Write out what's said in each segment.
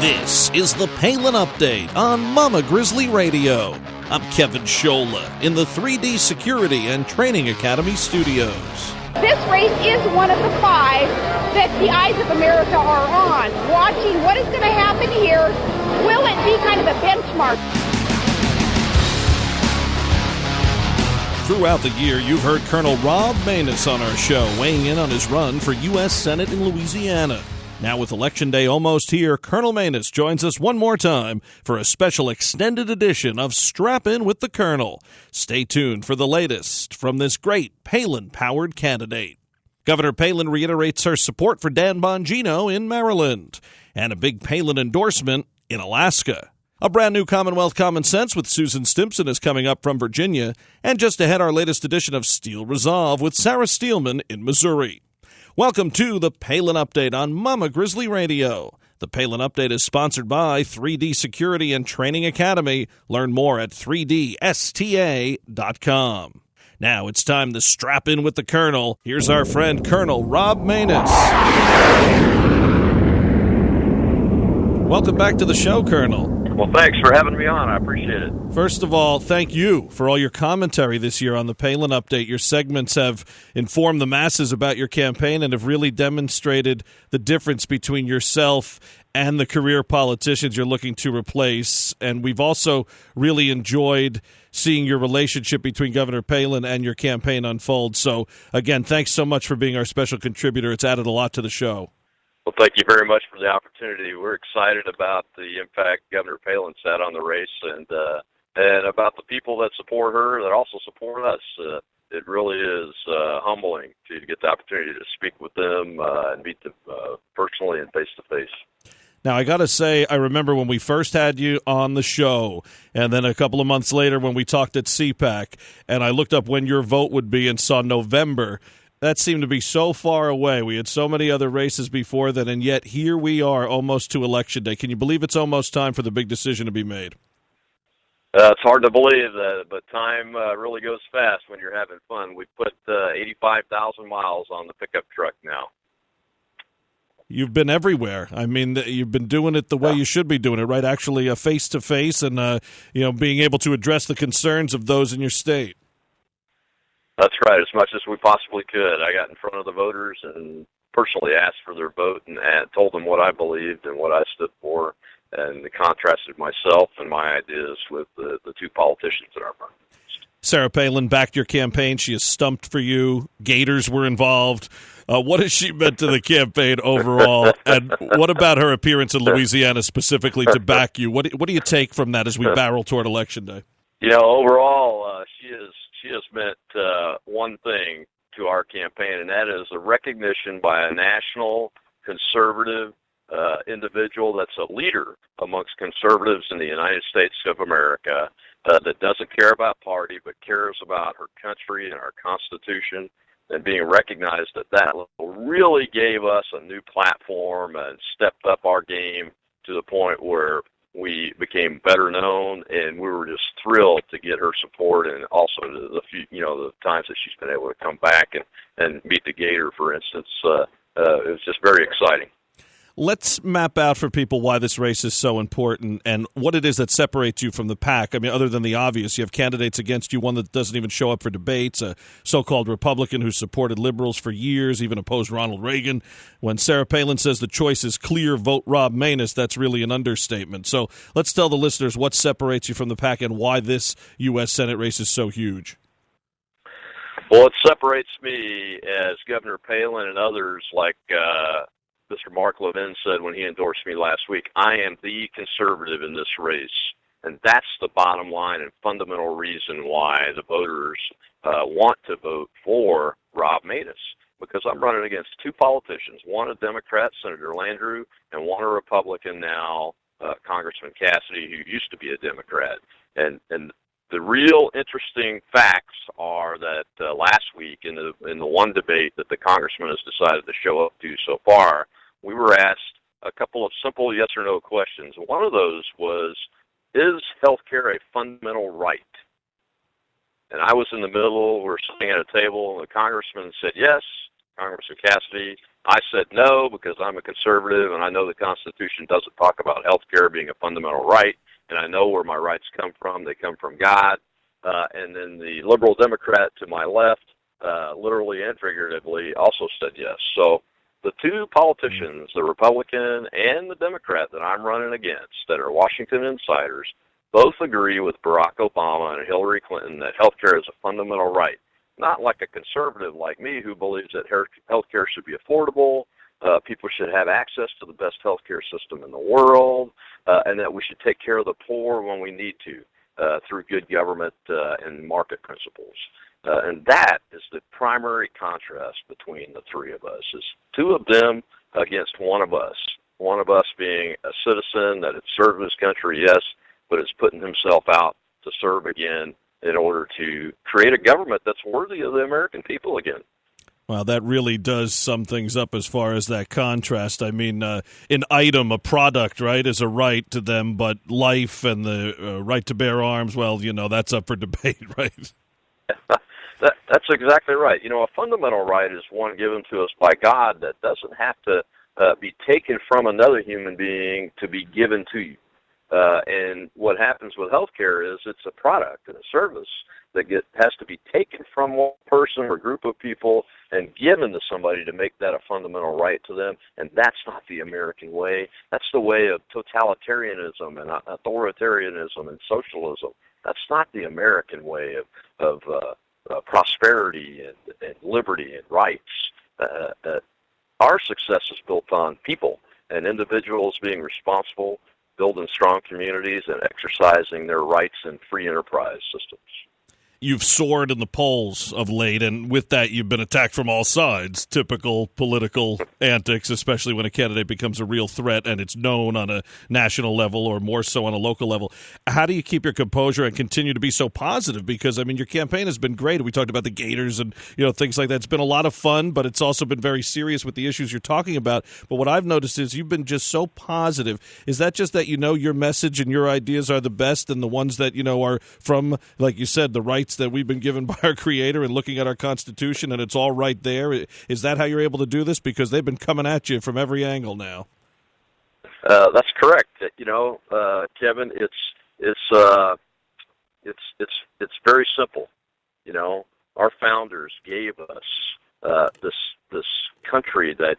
This is the Palin Update on Mama Grizzly Radio. I'm Kevin Scholla in the 3D Security and Training Academy studios. This race is one of the five that the eyes of America are on, watching what is going to happen here. Will it be kind of a benchmark? Throughout the year, you've heard Colonel Rob Maness on our show, weighing in on his run for U.S. Senate in Louisiana. Now, with Election Day almost here, Colonel Maness joins us one more time for a special extended edition of Strap In with the Colonel. Stay tuned for the latest from this great Palin-powered candidate. Governor Palin reiterates her support for Dan Bongino in Maryland, and a big Palin endorsement in Alaska. A brand new Commonwealth Common Sense with Susan Stimson is coming up from Virginia, and just ahead our latest edition of Steel Resolve with Sarah Steelman in Missouri. Welcome to the Palin Update on Mama Grizzly Radio. The Palin Update is sponsored by 3D Security and Training Academy. Learn more at 3dsta.com. Now it's time to strap in with the Colonel. Here's our friend Colonel Rob Maness. Welcome back to the show, Colonel. Well, thanks for having me on. I appreciate it. First of all, thank you for all your commentary this year on the Palin Update. Your segments have informed the masses about your campaign and have really demonstrated the difference between yourself and the career politicians you're looking to replace. And we've also really enjoyed seeing your relationship between Governor Palin and your campaign unfold. So, again, thanks so much for being our special contributor. It's added a lot to the show. Well, thank you very much for the opportunity. We're excited about the impact Governor Palin's had on the race and about the people that support her that also support us. It really is humbling to get the opportunity to speak with them and meet them personally and face-to-face. Now, I got to say, I remember when we first had you on the show, and then a couple of months later when we talked at CPAC, and I looked up when your vote would be and saw November. That seemed to be so far away. We had so many other races before that, and yet here we are almost to Election Day. Can you believe it's almost time for the big decision to be made? It's hard to believe that, but time really goes fast when you're having fun. We put 85,000 miles on the pickup truck now. You've been everywhere. I mean, you've been doing it the way you should be doing it, right? Actually, face-to-face and, being able to address the concerns of those in your state. That's right, as much as we possibly could. I got in front of the voters and personally asked for their vote and told them what I believed and what I stood for, and contrasted myself and my ideas with the two politicians that are running. Sarah Palin backed your campaign. She has stumped for you. Gators were involved. What has she meant to the campaign overall? And what about her appearance in Louisiana specifically to back you? What do you take from that as we barrel toward Election Day? Overall, she has meant one thing to our campaign, and that is a recognition by a national conservative individual that's a leader amongst conservatives in the United States of America that doesn't care about party but cares about her country and our Constitution, and being recognized at that level really gave us a new platform and stepped up our game to the point where we became better known, and we were just thrilled to get her support, and also the times that she's been able to come back and meet the Gator, for instance. It was just very exciting. Let's map out for people why this race is so important and what it is that separates you from the pack. I mean, other than the obvious, you have candidates against you, one that doesn't even show up for debates, a so-called Republican who supported liberals for years, even opposed Ronald Reagan. When Sarah Palin says the choice is clear, vote Rob Maness, that's really an understatement. So let's tell the listeners what separates you from the pack and why this U.S. Senate race is so huge. Well, it separates me as Governor Palin and others like Mr. Mark Levin said when he endorsed me last week, I am the conservative in this race. And that's the bottom line and fundamental reason why the voters want to vote for Rob Maness, because I'm running against two politicians, one a Democrat, Senator Landrieu, and one a Republican now, Congressman Cassidy, who used to be a Democrat. And the real interesting facts are that last week in the one debate that the congressman has decided to show up to so far, we were asked a couple of simple yes or no questions. One of those was, is health care a fundamental right? And I was in the middle, we were sitting at a table, and the congressman said yes, Congressman Cassidy. I said no because I'm a conservative, and I know the Constitution doesn't talk about health care being a fundamental right, and I know where my rights come from. They come from God. And then the liberal Democrat to my left, literally and figuratively, also said yes. So the two politicians, the Republican and the Democrat that I'm running against, that are Washington insiders, both agree with Barack Obama and Hillary Clinton that health care is a fundamental right. Not like a conservative like me who believes that health care should be affordable, people should have access to the best health care system in the world, and that we should take care of the poor when we need to through good government and market principles. And that is the primary contrast between the three of us, is two of them against one of us. One of us being a citizen that had served his country, yes, but is putting himself out to serve again in order to create a government that's worthy of the American people again. Well, that really does sum things up as far as that contrast. I mean, an item, a product, right, is a right to them, but life and the right to bear arms, well, that's up for debate, right? That's exactly right. A fundamental right is one given to us by God that doesn't have to be taken from another human being to be given to you. And what happens with healthcare is it's a product and a service that has to be taken from one person or group of people and given to somebody to make that a fundamental right to them. And that's not the American way. That's the way of totalitarianism and authoritarianism and socialism. That's not the American way of prosperity and liberty and rights. Our success is built on people and individuals being responsible, building strong communities, and exercising their rights in free enterprise systems. You've soared in the polls of late, and with that, you've been attacked from all sides. Typical political antics, especially when a candidate becomes a real threat and it's known on a national level or more so on a local level. How do you keep your composure and continue to be so positive? Because, I mean, your campaign has been great. We talked about the Gators and, things like that. It's been a lot of fun, but it's also been very serious with the issues you're talking about. But what I've noticed is you've been just so positive. Is that just that your message and your ideas are the best and the ones that, are from, like you said, the rights that we've been given by our Creator and looking at our Constitution, and it's all right there? Is that how you're able to do this? Because they've been coming at you from every angle now. That's correct. Kevin, it's very simple. Our founders gave us this country that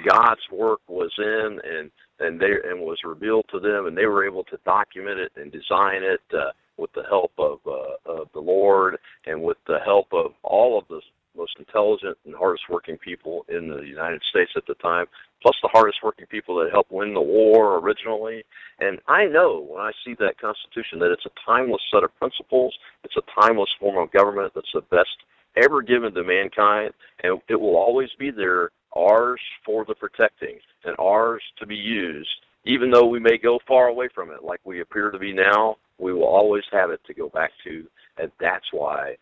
God's work was in and was revealed to them, and they were able to document it and design it with the help of the Lord and with the help of all of the most intelligent and hardest working people in the United States at the time, plus the hardest working people that helped win the war originally. And I know when I see that Constitution that it's a timeless set of principles, it's a timeless form of government that's the best ever given to mankind, and it will always be there, ours for the protecting and ours to be used. Even though we may go far away from it, like we appear to be now, we will always have it to go back to, and that's why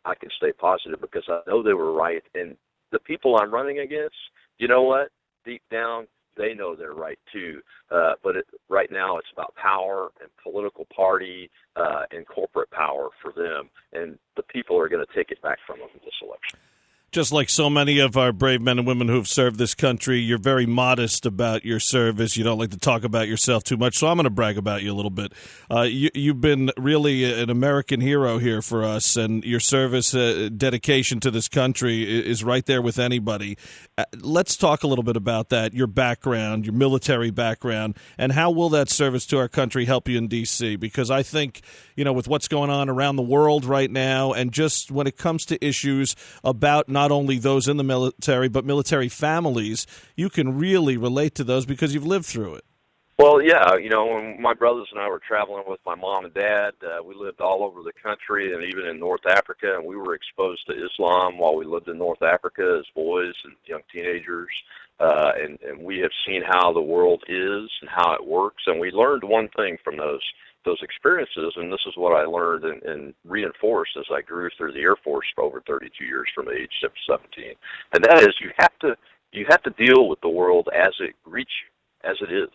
I can stay positive, because I know they were right. And the people I'm running against, you know what? Deep down, they know they're right too. But right now, it's about power and political party and corporate power for them, and the people are going to take it back from them in this election. Just like so many of our brave men and women who've served this country, you're very modest about your service. You don't like to talk about yourself too much, so I'm going to brag about you a little bit. You've been really an American hero here for us, and your service, dedication to this country is right there with anybody. Let's talk a little bit about that, your background, your military background, and how will that service to our country help you in D.C.? Because I think, with what's going on around the world right now, and just when it comes to issues about not only those in the military, but military families, you can really relate to those because you've lived through it. Well, yeah, when my brothers and I were traveling with my mom and dad, we lived all over the country and even in North Africa, and we were exposed to Islam while we lived in North Africa as boys and young teenagers, and we have seen how the world is and how it works, and we learned one thing from those experiences, and this is what I learned and reinforced as I grew through the Air Force for over 32 years from age 17, and that is you have to deal with the world as it greets you, as it is.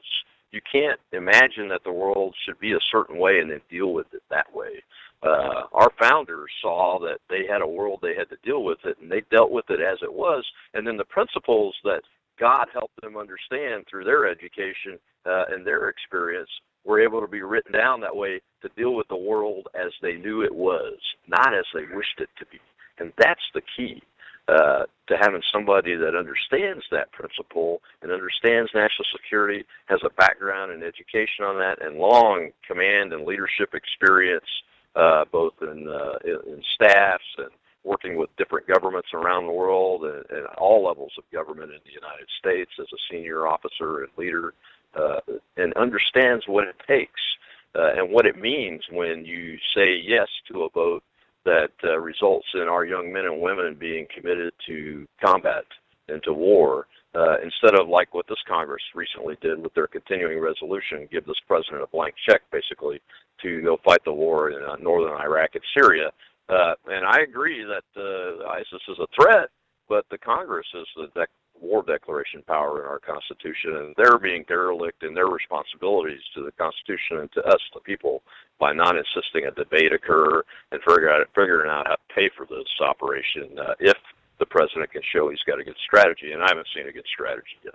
You can't imagine that the world should be a certain way and then deal with it that way. Our founders saw that they had a world, they had to deal with it, and they dealt with it as it was. And then the principles that God helped them understand through their education and their experience were able to be written down that way to deal with the world as they knew it was, not as they wished it to be. And that's the key to having somebody that understands that principle and understands national security, has a background in education on that, and long command and leadership experience, both in staffs and working with different governments around the world and all levels of government in the United States as a senior officer and leader, and understands what it takes and what it means when you say yes to a vote that results in our young men and women being committed to combat and to war, instead of like what this Congress recently did with their continuing resolution, give this president a blank check, basically, to go fight the war in northern Iraq and Syria. And I agree that ISIS is a threat, but the Congress is the war declaration power in our Constitution, and they're being derelict in their responsibilities to the Constitution and to us, the people, by not insisting a debate occur and figuring out how to pay for this operation if the president can show he's got a good strategy, and I haven't seen a good strategy yet.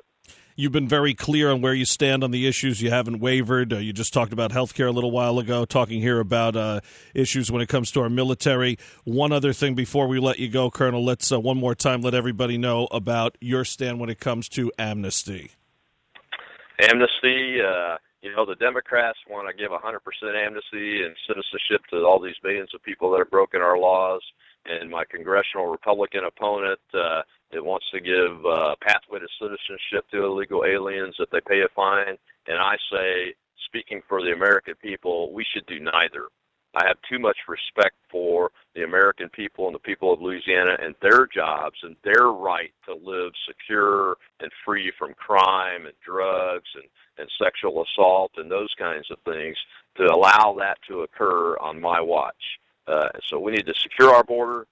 You've been very clear on where you stand on the issues. You haven't wavered. You just talked about health care a little while ago, talking here about issues when it comes to our military. One other thing before we let you go, Colonel, let's one more time let everybody know about your stand when it comes to amnesty. Amnesty, the Democrats want to give 100% amnesty and citizenship to all these millions of people that have broken our laws. And my congressional Republican opponent that wants to give pathway to citizenship to illegal aliens if they pay a fine. And I say, speaking for the American people, we should do neither. I have too much respect for the American people and the people of Louisiana and their jobs and their right to live secure and free from crime and drugs and sexual assault and those kinds of things, to allow that to occur on my watch. So we need to secure our border,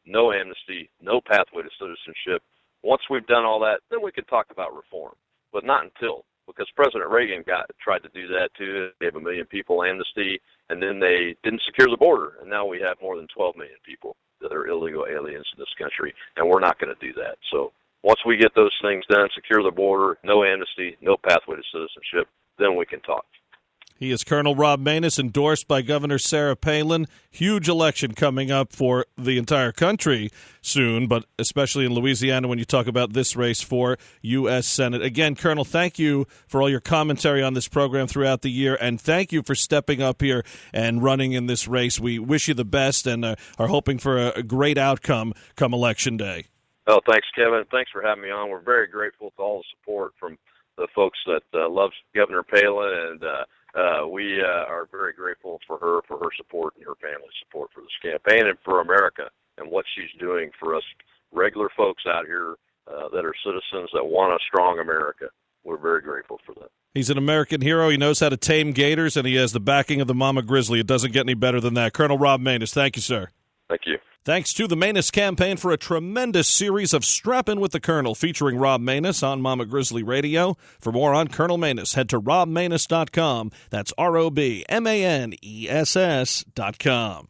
no amnesty, no pathway to citizenship. Once we've done all that, then we can talk about reform, but not until, because President Reagan tried to do that too, gave 1 million people amnesty, and then they didn't secure the border, and now we have more than 12 million people that are illegal aliens in this country, and we're not going to do that. So once we get those things done, secure the border, no amnesty, no pathway to citizenship, then we can talk. He is Colonel Rob Maness, endorsed by Governor Sarah Palin. Huge election coming up for the entire country soon, but especially in Louisiana when you talk about this race for U.S. Senate. Again, Colonel, thank you for all your commentary on this program throughout the year, and thank you for stepping up here and running in this race. We wish you the best and are hoping for a great outcome come Election Day. Oh, thanks, Kevin. Thanks for having me on. We're very grateful to all the support from the folks that love Governor Palin, and we are very grateful for her support and her family's support for this campaign and for America and what she's doing for us regular folks out here that are citizens that want a strong America. We're very grateful for that. He's an American hero. He knows how to tame gators, and he has the backing of the Mama Grizzly. It doesn't get any better than that. Colonel Rob Maness, thank you, sir. Thank you. Thanks to the Maness campaign for a tremendous series of Strappin' with the Colonel featuring Rob Maness on Mama Grizzly Radio. For more on Colonel Maness, head to robmaness.com. That's ROBMANESS.com.